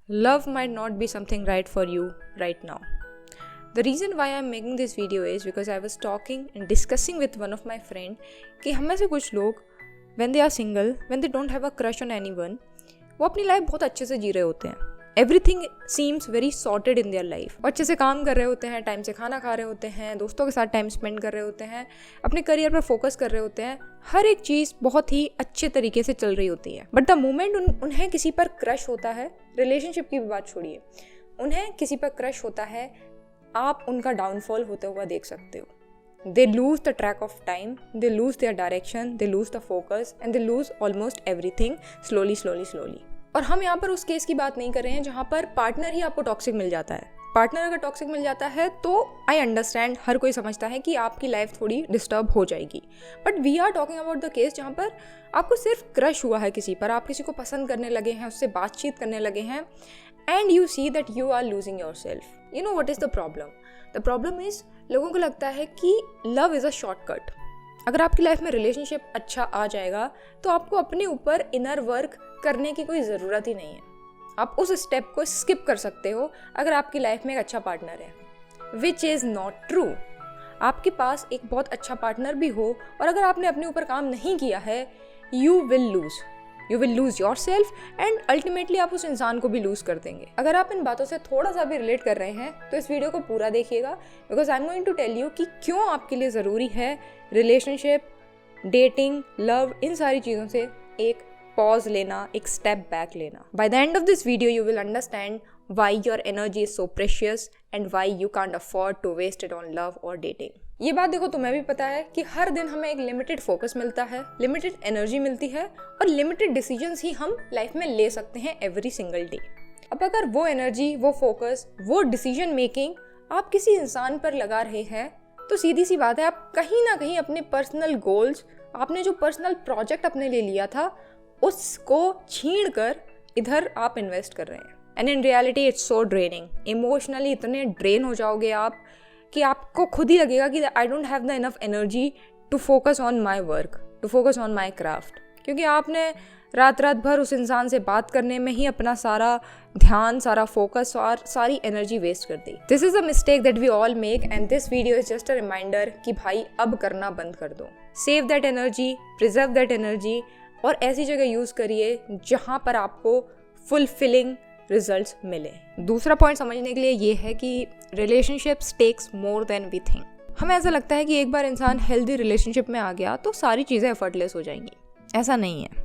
love might not be something right for you right now. The reason why I'm making this video is because I was talking and discussing with one of my friend कि हम में से कुछ लोग when they are single, when they don't have a crush on anyone, वो अपनी life बहुत अच्छे से जी रहे होते हैं. Everything seems very sorted in their life. वो अच्छे से काम कर रहे होते हैं, टाइम से खाना खा रहे होते हैं, दोस्तों के साथ टाइम स्पेंड कर रहे होते हैं, अपने करियर पर फोकस कर रहे होते हैं. हर एक चीज़ बहुत ही अच्छे तरीके से चल रही होती है. बट द मोमेंट उन्हें किसी पर क्रश होता है, रिलेशनशिप की भी बात छोड़िए, उन्हें किसी पर क्रश होता है, आप उनका डाउनफॉल होते हुआ देख सकते हो. They lose the track of time, they lose their direction, they lose the focus and they lose almost everything slowly. और हम यहाँ पर उस केस की बात नहीं कर रहे हैं जहाँ पर पार्टनर ही आपको टॉक्सिक मिल जाता है. पार्टनर अगर टॉक्सिक मिल जाता है तो आई अंडरस्टैंड, हर कोई समझता है कि आपकी लाइफ थोड़ी डिस्टर्ब हो जाएगी. But we are talking about the case जहाँ पर आपको सिर्फ क्रश हुआ है किसी पर, आप किसी को पसंद करने लगे हैं, उससे बातचीत करने लगे हैं, and you see that you are losing yourself. You know what is the problem? The problem is लोगों को लगता है कि लव इज़ अ शॉर्टकट. अगर आपकी लाइफ में रिलेशनशिप अच्छा आ जाएगा तो आपको अपने ऊपर इनर वर्क करने की कोई ज़रूरत ही नहीं है. आप उस स्टेप को स्किप कर सकते हो अगर आपकी लाइफ में एक अच्छा पार्टनर है, विच इज़ नॉट ट्रू. आपके पास एक बहुत अच्छा पार्टनर भी हो और अगर आपने अपने ऊपर काम नहीं किया है, you will lose your self and ultimately आप उस इंसान को भी लूज़ कर देंगे. अगर आप इन बातों से थोड़ा सा भी रिलेट कर रहे हैं तो इस वीडियो को पूरा देखिएगा, because I am going to tell you कि क्यों आपके लिए ज़रूरी है रिलेशनशिप, डेटिंग, लव, इन सारी चीज़ों से एक पॉज लेना, एक स्टेप बैक लेना. By the end of this video you will understand why your energy is so precious and why you can't afford to waste it on love और dating. ये बात देखो, तुम्हें भी पता है कि हर दिन हमें एक लिमिटेड फोकस मिलता है, लिमिटेड एनर्जी मिलती है और लिमिटेड डिसीजंस ही हम लाइफ में ले सकते हैं एवरी सिंगल डे. अब अगर वो एनर्जी, वो फोकस, वो डिसीजन मेकिंग आप किसी इंसान पर लगा रहे हैं तो सीधी सी बात है, आप कहीं ना कहीं अपने पर्सनल गोल्स, आपने जो पर्सनल प्रोजेक्ट अपने ले लिया था, उसको छीन कर इधर आप इन्वेस्ट कर रहे हैं. And in reality it's so draining. Emotionally इतने ड्रेन हो जाओगे आप कि आपको खुद ही लगेगा कि I don't have the enough energy to focus on my work, to focus on my craft, क्योंकि आपने रात भर उस इंसान से बात करने में ही अपना सारा ध्यान, सारा फोकस और सारी एनर्जी वेस्ट कर दी. This is a mistake that we all make and this video is just a reminder कि भाई अब करना बंद कर दो. Save that energy, preserve that energy और ऐसी जगह यूज़ करिए जहाँ पर आपको फुलफिलिंग रिजल्ट्स मिले. दूसरा पॉइंट समझने के लिए ये है कि relationships takes more than we think. हमें ऐसा लगता है कि एक बार इंसान हेल्दी रिलेशनशिप में आ गया तो सारी चीज़ें एफर्टलेस हो जाएंगी. ऐसा नहीं है.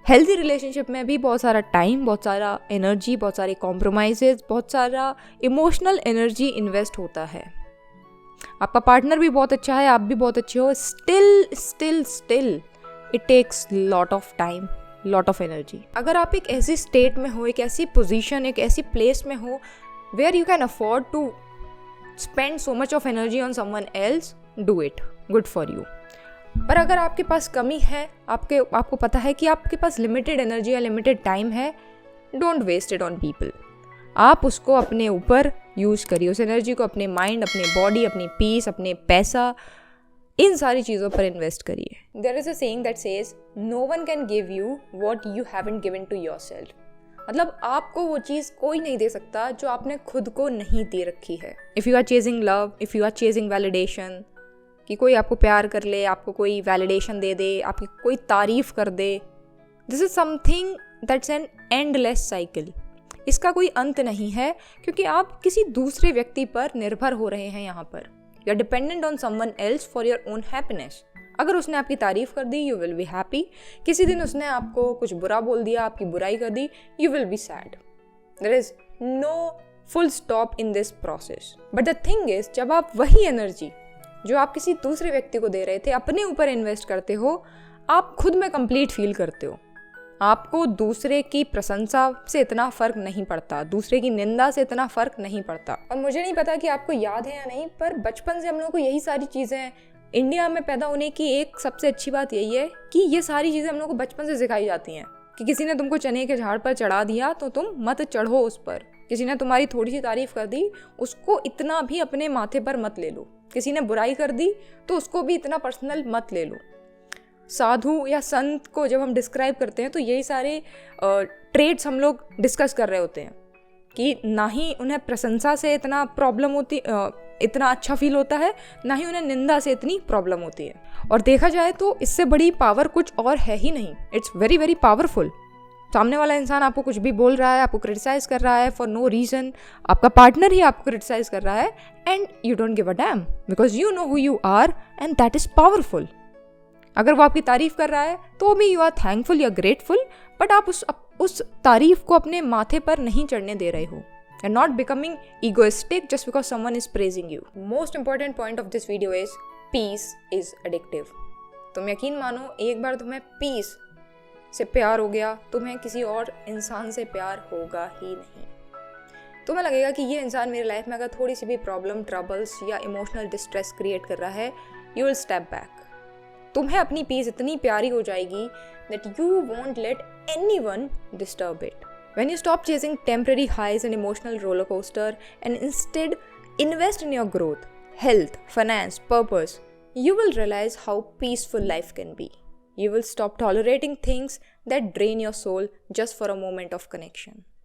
हेल्दी रिलेशनशिप में भी बहुत सारा टाइम, बहुत सारा एनर्जी, बहुत सारे कॉम्प्रोमाइजेज, बहुत सारा इमोशनल एनर्जी इन्वेस्ट होता है. आपका पार्टनर भी बहुत अच्छा है, आप भी बहुत अच्छे हो, still it takes lot of time, lot of energy. अगर आप एक ऐसी स्टेट में हो, एक ऐसी पोजीशन, एक ऐसी प्लेस में हो where you can afford to spend so much of energy on someone else, do it, good for you. पर अगर आपके पास कमी है, आपको पता है कि आपके पास लिमिटेड एनर्जी या लिमिटेड टाइम है, don't waste it on people. आप उसको अपने ऊपर यूज़ करिए, उस एनर्जी को अपने माइंड, अपने बॉडी, अपनी पीस, अपने पैसा, इन सारी चीज़ों पर इन्वेस्ट करिए. There is a saying that says no one can give you what you haven't given to yourself. मतलब आपको वो चीज़ कोई नहीं दे सकता जो आपने खुद को नहीं दे रखी है. If you are chasing love, if you are chasing validation, कि कोई आपको प्यार कर ले, आपको कोई वैलिडेशन दे दे, आपकी कोई तारीफ कर दे, this is something that's an endless cycle. इसका कोई अंत नहीं है क्योंकि आप किसी दूसरे व्यक्ति पर निर्भर हो रहे हैं. यहाँ पर you are dependent on someone else for your own happiness. अगर उसने आपकी तारीफ कर दी, यू विल बी हैप्पी. किसी दिन उसने आपको कुछ बुरा बोल दिया, आपकी बुराई कर दी, you will be sad. There is no full stop in this process. But the thing is, जब आप वही एनर्जी जो आप किसी दूसरे व्यक्ति को दे रहे थे अपने ऊपर इन्वेस्ट करते हो, आप खुद में कंप्लीट फील करते हो. आपको दूसरे की प्रशंसा से इतना फ़र्क नहीं पड़ता, दूसरे की निंदा से इतना फ़र्क नहीं पड़ता. और मुझे नहीं पता कि आपको याद है या नहीं, पर बचपन से हम लोगों को यही सारी चीज़ें, इंडिया में पैदा होने की एक सबसे अच्छी बात यही है कि ये सारी चीज़ें हम लोगों को बचपन से सिखाई जाती हैं कि किसी ने तुमको चने के झाड़ पर चढ़ा दिया तो तुम मत चढ़ो उस पर. किसी ने तुम्हारी थोड़ी सी तारीफ कर दी, उसको इतना भी अपने माथे पर मत ले लो. किसी ने बुराई कर दी तो उसको भी इतना पर्सनल मत ले लो. साधु या संत को जब हम डिस्क्राइब करते हैं तो यही सारे ट्रेड्स हम लोग डिस्कस कर रहे होते हैं कि ना ही उन्हें प्रशंसा से इतना प्रॉब्लम होती, इतना अच्छा फील होता है, ना ही उन्हें निंदा से इतनी प्रॉब्लम होती है। और देखा जाए तो इससे बड़ी पावर कुछ और है ही नहीं। It's very very powerful. सामने वाला इंसान आपको कुछ भी बोल रहा है, आपको क्रिटिसाइज कर रहा है फॉर नो रीज़न, आपका पार्टनर ही आपको क्रिटिसाइज कर रहा है and you don't give a damn because you know who you are and that is powerful. अगर वो आपकी तारीफ कर रहा है तो भी यू आर थैंकफुल या ग्रेटफुल, बट आप उस तारीफ को अपने माथे पर नहीं चढ़ने दे रहे हो and not becoming egoistic just because someone is praising you. Most important point of this video is peace is addictive. तुम यकीन मानो, एक बार तुम्हें peace से प्यार हो गया, तुम्हें किसी और इंसान से प्यार होगा ही नहीं। तुम्हें लगेगा कि ये इंसान मेरी लाइफ में अगर थोड़ी सी भी प्रॉब्लम, ट्रबल्स या इमोशनल डिस्ट्रेस क्रिएट कर रहा है, यू विल स्टेप बैक। तुम्हें अपनी पीस इतनी प्यारी हो जाएगी that you won't let anyone disturb it. When you stop chasing temporary highs and emotional roller coaster and instead invest in your growth, health, finance, purpose, you will realize how peaceful life can be. You will stop tolerating things that drain your soul just for a moment of connection.